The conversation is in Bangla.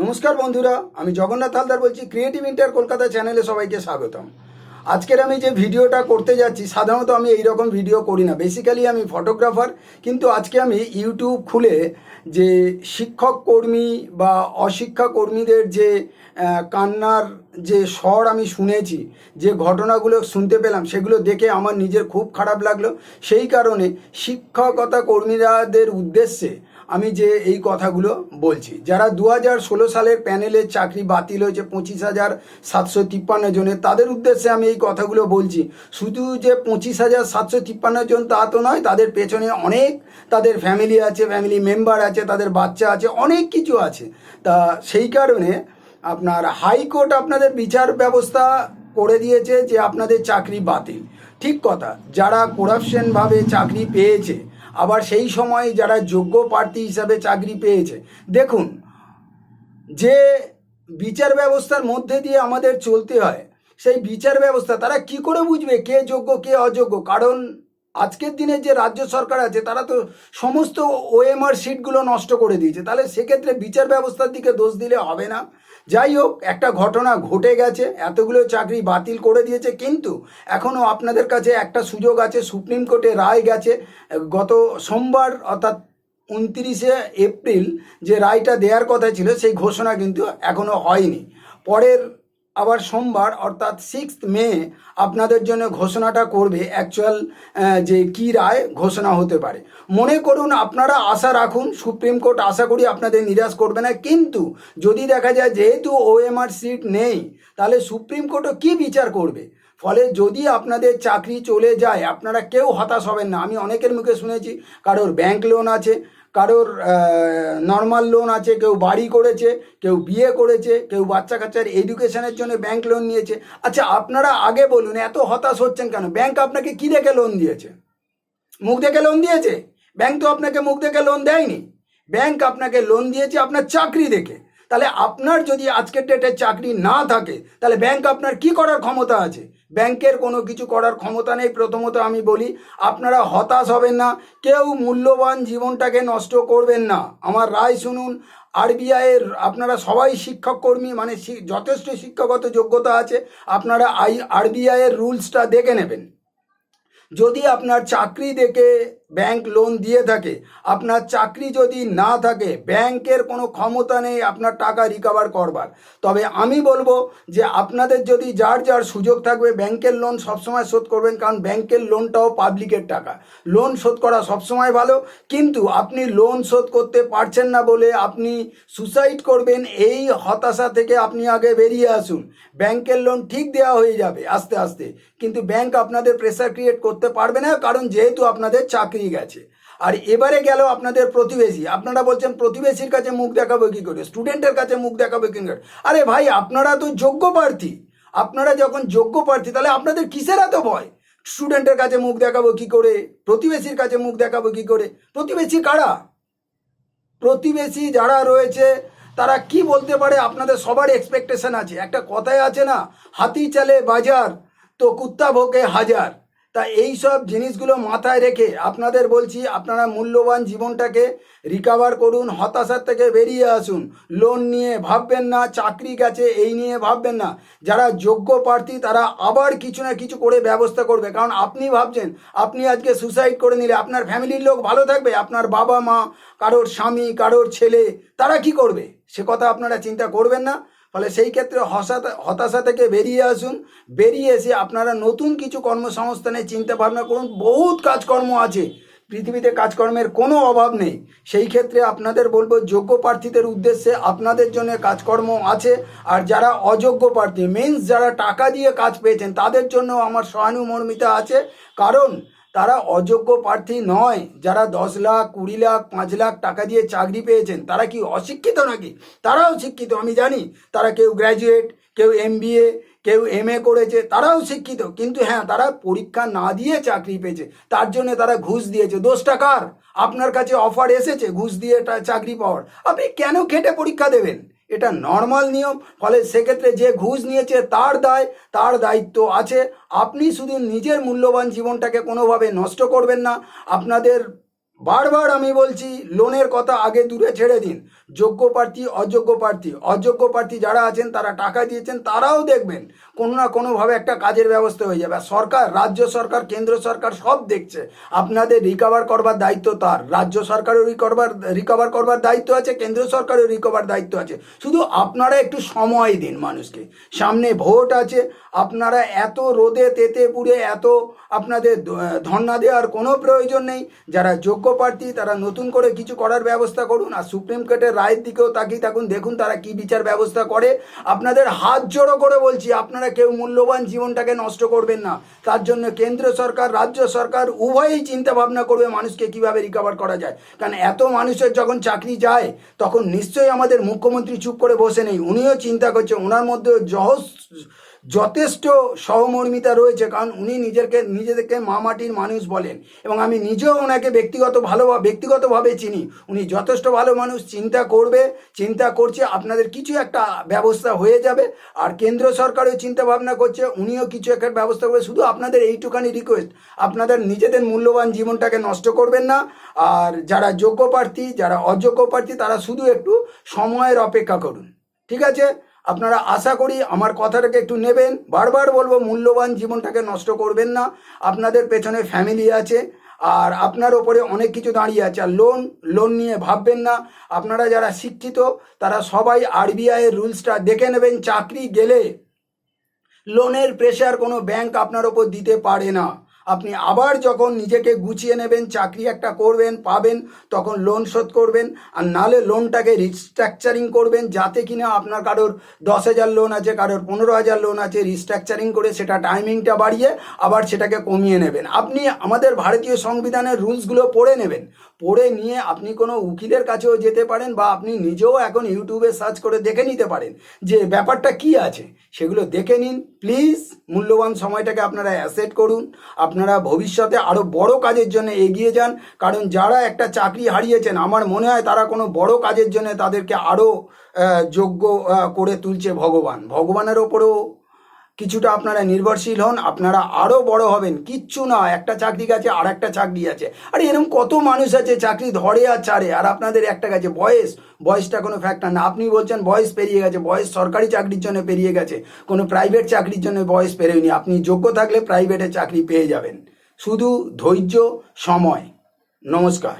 নমস্কার বন্ধুরা, আমি জগন্নাথ হালদার বলছি। ক্রিয়েটিভ ইন্টার কলকাতা চ্যানেলে সবাইকে স্বাগতম। আজকের আমি যে ভিডিওটা করতে যাচ্ছি, সাধারণত আমি এইরকম ভিডিও করি না। বেসিক্যালি আমি ফটোগ্রাফার, কিন্তু আজকে আমি ইউটিউব খুলে যে শিক্ষক কর্মী বা অশিক্ষা কর্মীদের যে কান্নার যে স্বর আমি শুনেছি, যে ঘটনাগুলো শুনতে পেলাম, সেগুলো দেখে আমার নিজের খুব খারাপ লাগলো। সেই কারণে শিক্ষকতা কর্মীরাদের উদ্দেশ্যে আমি যে এই কথাগুলো বলছি। যারা 2016 সালের প্যানেলের চাকরি বাতিল হয়েছে 25,753 জনের, তাদের উদ্দেশ্যে আমি এই কথাগুলো বলছি। শুধু যে 25,753 জন তা তো নয়, তাদের পেছনে অনেক তাদের ফ্যামিলি আছে, ফ্যামিলি মেম্বার আছে, তাদের বাচ্চা আছে, অনেক কিছু আছে। তা সেই কারণে আপনার হাইকোর্ট আপনাদের বিচার ব্যবস্থা করে দিয়েছে যে আপনাদের চাকরি বাতিল। ঠিক কথা, যারা করাপশনভাবে চাকরি পেয়েছে, আবার সেই সময় যারা যোগ্য প্রার্থী হিসাবে চাকরি পেয়েছে, দেখুন, যে বিচার ব্যবস্থার মধ্যে দিয়ে আমাদের চলতে হয়, সেই বিচার ব্যবস্থা তারা কি করে বুঝবে কে যোগ্য কে অযোগ্য? কারণ আজকের দিনে যে রাজ্য সরকার আছে, তারা তো সমস্ত ওএমআর সিটগুলো নষ্ট করে দিয়েছে। তাহলে সেক্ষেত্রে বিচার ব্যবস্থার দিকে দোষ দিলে হবে না। যাই হোক, একটা ঘটনা ঘটে গেছে, এতগুলো চাকরি বাতিল করে দিয়েছে, কিন্তু এখনও আপনাদের কাছে একটা সুযোগ আছে। সুপ্রিম কোর্টে রায় গেছে গত সোমবার, অর্থাৎ 29শে এপ্রিল যে রায়টা দেওয়ার কথা ছিল, সেই ঘোষণা কিন্তু এখনও হয়নি। পরের আবার সোমবার অর্থাৎ 6 মে আপনাদের জন্য ঘোষণাটা করবে। অ্যাকচুয়াল যে কী রায় ঘোষণা হতে পারে, মনে করুন আপনারা আশা রাখুন, সুপ্রিম কোর্ট আশা করি আপনাদের নিরাশ করবে না। কিন্তু যদি দেখা যায় যেহেতু ওএমআর সিট নেই, তাহলে সুপ্রিম কোর্টও কী বিচার করবে? ফলে যদি আপনাদের চাকরি চলে যায়, আপনারা কেউ হতাশ হবেন না। আমি অনেকের মুখে শুনেছি, কারোর ব্যাংক লোন আছে, কারোর নর্মাল লোন আছে, কেউ বাড়ি করেছে, কেউ বিয়ে করেছে, কেউ বাচ্চা কাচ্চার এডুকেশনের জন্য ব্যাংক লোন নিয়েছে। আচ্ছা, আপনারা আগে বলুন, এত হতাশ হচ্ছেন কেন? ব্যাংক আপনাকে কী দেখে লোন দিয়েছে? মুখ দেখে লোন দিয়েছে? ব্যাংক তো আপনাকে মুখ দেখে লোন দেয়নি। ব্যাংক আপনাকে লোন দিয়েছে আপনার চাকরি দেখে। তাহলে আপনার যদি আজকের ডেটে চাকরি না থাকে, তাহলে ব্যাংক আপনার কি করার ক্ষমতা আছে? ব্যাংকের কোনো কিছু করার ক্ষমতা নেই। প্রথমত আমি বলি, আপনারা হতাশ হবেন না, কেউ মূল্যবান জীবনটাকে নষ্ট করবেন না। আমার রায় শুনুন। আরবিআইয়ের, আপনারা সবাই শিক্ষক কর্মী, মানে যথেষ্ট শিক্ষাগত যোগ্যতা আছে, আপনারা আরবিআইয়ের রুলসটা দেখে নেবেন। যদি আপনার চাকরি দেখে ব্যাংক লোন দিয়ে থাকে, আপনার চাকরি যদি না থাকে, ব্যাংকের কোনো ক্ষমতা নেই আপনার টাকা রিকভার করবার। তবে আমি বলবো যে আপনাদের যদি যার যার সুযোগ থাকবে, ব্যাংকের লোন সবসময় শোধ করবেন, কারণ ব্যাংকের লোনটাও পাবলিকের টাকা। লোন শোধ করা সবসময় ভালো। কিন্তু আপনি লোন শোধ করতে পারছেন না বলে আপনি সুসাইড করবেন, এই হতাশা থেকে আপনি আগে বেরিয়ে আসুন। ব্যাংকের লোন ঠিক দেওয়া হয়ে যাবে আস্তে আস্তে, কিন্তু ব্যাংক আপনাদের প্রেসার ক্রিয়েট করতে পারবে না, কারণ যেহেতু আপনাদের চাকরি গেছে। আর এবারে গেল আপনাদের প্রতিবেশী। আপনারা বলছেন প্রতিবেশীর কাছে মুখ দেখাবো কী করে, স্টুডেন্টের কাছে মুখ দেখাবো কী করে? আরে ভাই, আপনারা তো যোগ্য প্রার্থী। আপনারা যখন যোগ্য প্রার্থী, তাহলে আপনাদের কিসের এত ভয়? স্টুডেন্টের কাছে মুখ দেখাবো কী করে? প্রতিবেশীর কাছে মুখ দেখাবো কী করে? প্রতিবেশী কারা? প্রতিবেশী যারা রয়েছে তারা কি বলতে পারে? আপনাদের সবার এক্সপেকটেশন আছে। একটা কথাই আছে না, হাতি চালে বাজার তো কুত্তা ভোগে হাজার। তা এই সব জিনিসগুলো মাথায় রেখে আপনাদের বলছি, আপনারা মূল্যবান জীবনটাকে রিকভার করুন, হতাশার থেকে বেরিয়ে আসুন। লোন নিয়ে ভাববেন না, চাকরি গেছে এই নিয়ে ভাববেন না। যারা যোগ্য প্রার্থী তারা আবার কিছু না কিছু করে ব্যবস্থা করবে। কারণ আপনি ভাবছেন আপনি আজকে সুসাইড করে নিলে আপনার ফ্যামিলির লোক ভালো থাকবে? আপনার বাবা মা, কারোর স্বামী, কারোর ছেলে, তারা কি করবে? সে কথা আপনারা চিন্তা করবেন না। ফলে সেই ক্ষেত্রে হতাশা থেকে বেরিয়ে আসুন। বেরিয়ে এসে আপনারা নতুন কিছু কর্মসংস্থানের চিন্তা ভাবনা করুন। বহুত কাজকর্ম আছে পৃথিবীতে, কাজকর্মের কোনো অভাব নেই। সেই ক্ষেত্রে আপনাদের বলবো, যোগ্য প্রার্থীদের উদ্দেশ্যে আপনাদের জন্য কাজকর্ম আছে। আর যারা অযোগ্য প্রার্থী, মিন্স যারা টাকা দিয়ে কাজ পেয়েছেন, তাদের জন্য আমার সহানুমর্মিতা আছে। কারণ তারা অযোগ্য প্রার্থী নয়। যারা 10 লাখ, 20 লাখ, 5 লাখ টাকা দিয়ে চাকরি পেয়েছেন, তারা কি অশিক্ষিত নাকি? তারাও শিক্ষিত, আমি জানি। তারা কেউ গ্র্যাজুয়েট, কেউ MBA, কেউ MA করেছে, তারাও শিক্ষিত। কিন্তু হ্যাঁ, তারা পরীক্ষা না দিয়ে চাকরি পেয়েছে, তার জন্য তারা ঘুষ দিয়েছে। দোষটা কার? আপনার কাছে অফার এসেছে ঘুষ দিয়ে চাকরি পাওয়ার, আপনি কেন খেটে পরীক্ষা দেবেন? এটা নর্মাল নিয়ম। ফলে সেক্ষেত্রে যে ঘুষ নিয়েছে তার দায়, তার দায়িত্ব আছে। আপনি শুধু নিজের মূল্যবান জীবনটাকে কোনোভাবে নষ্ট করবেন না। আপনাদের বারবার আমি বলছি, লোনের কথা আগে দূরে ছেড়ে দিন। যোগ্য প্রার্থী, অযোগ্য প্রার্থী যারা আছেন তারা টাকা দিয়েছেন, তারাও দেখবেন কোনো না কোনোভাবে একটা কাজের ব্যবস্থা হয়ে যাবে। আর সরকার, রাজ্য সরকার, কেন্দ্র সরকার সব দেখছে। আপনাদের রিকভার করবার দায়িত্ব তার। রাজ্য সরকারও রিকভার করবার দায়িত্ব আছে, কেন্দ্র সরকারও রিকভার দায়িত্ব আছে। শুধু আপনারা একটু সময় দিন মানুষকে। সামনে ভোট আছে, আপনারা এত রোদে তেতে পুড়ে এত আপনাদের ধর্ণা দেওয়ার কোনো প্রয়োজন নেই। যারা যোগ্য প্রার্থী তারা নতুন করে কিছু করার ব্যবস্থা করুন। আর সুপ্রিম কোর্টের রায়ের দিকেও তাকিয়ে থাকুন, দেখুন তারা কি বিচার ব্যবস্থা করে। আপনাদের হাত জোড়ো করে বলছি, আপনারা কেউ মূল্যবান জীবনটাকে নষ্ট করবেন না। তার জন্য কেন্দ্র সরকার, রাজ্য সরকার উভয়ই চিন্তা ভাবনা করবে মানুষকে কিভাবে রিকভার করা যায়। কারণ এত মানুষের যখন চাকরি যায় তখন নিশ্চয়ই আমাদের মুখ্যমন্ত্রী চুপ করে বসে নেই, উনিও চিন্তা করছে। ওনার মধ্যে যথেষ্ট সহমর্মিতা রয়েছে, কারণ উনি নিজেদেরকে মাটির মানুষ বলেন, এবং আমি নিজেও ওনাকে ব্যক্তিগতভাবে চিনি। উনি যথেষ্ট ভালো মানুষ। চিন্তা করছে আপনাদের কিছু একটা ব্যবস্থা হয়ে যাবে। আর কেন্দ্র সরকারও চিন্তা ভাবনা করছে, উনিও কিছু একটা ব্যবস্থা করবে। শুধু আপনাদের এইটুখানি রিকোয়েস্ট, আপনাদের নিজেদের মূল্যবান জীবনটাকে নষ্ট করবেন না। আর যারা যোগ্য প্রার্থী, যারা অযোগ্য প্রার্থী, তারা শুধু একটু সময়ের অপেক্ষা করুন, ঠিক আছে? আপনারা আশা করি আমার কথাটাকে একটু নেবেন। বারবার বলবো, মূল্যবান জীবনটাকে নষ্ট করবেন না। আপনাদের পেছনে ফ্যামিলি আছে, আর আপনার ওপরে অনেক কিছু দাঁড়িয়ে আছে। আর লোন নিয়ে ভাববেন না। আপনারা যারা শিক্ষিত তারা সবাই আরবিআইয়ের রুলসটা দেখে নেবেন। চাকরি গেলে লোনের প্রেশার কোনো ব্যাংক আপনার ওপর দিতে পারে না। আপনি আবার যখন নিজেকে গুছিয়ে নেবেন, চাকরি একটা করবেন, পাবেন, তখন লোন শোধ করবেন। আর নালে লোনটাকে রিস্ট্রাকচারিং করবেন, যাতে কিনা আপনার কারোর 10,000 লোন আছে, কারোর 15,000 লোন আছে, রিস্ট্রাকচারিং করে সেটা টাইমিংটা বাড়িয়ে আবার সেটাকে কমিয়ে নেবেন। আপনি আমাদের ভারতীয় সংবিধানের রুলসগুলো পড়ে নেবেন। পড়ে নিয়ে আপনি কোনো উকিলের কাছেও যেতে পারেন, বা আপনি নিজেও এখন ইউটিউবে সার্চ করে দেখে নিতে পারেন যে ব্যাপারটা কি আছে। সেগুলো দেখে নিন প্লিজ। মূল্যবান সময়টাকে আপনারা অ্যাসেট করুন। আপনারা ভবিষ্যতে আরও বড় কাজের জন্য এগিয়ে যান। কারণ যারা একটা চাকরি হারিয়েছেন, আমার মনে হয় তারা কোনো বড় কাজের জন্য তাদেরকে আরও যোগ্য করে তুলছে ভগবানের ওপরেও কিছুটা আপনারা নির্ভরশীল হন, আপনারা আরও বড় হবেন। কিচ্ছু না, একটা চাকরি গেছে আর একটা চাকরি আছে। আরে এরকম কত মানুষ আছে চাকরি ধরে আর ছাড়ে, আর আপনাদের একটা গেছে। বয়সটা কোনো ফ্যাক্টর না। আপনি বলছেন বয়স পেরিয়ে গেছে, বয়স সরকারি চাকরির জন্য পেরিয়ে গেছে, কোনো প্রাইভেট চাকরির জন্য বয়স পেরোয়নি। আপনি যোগ্য থাকলে প্রাইভেটে চাকরি পেয়ে যাবেন। শুধু ধৈর্য, সময়। নমস্কার।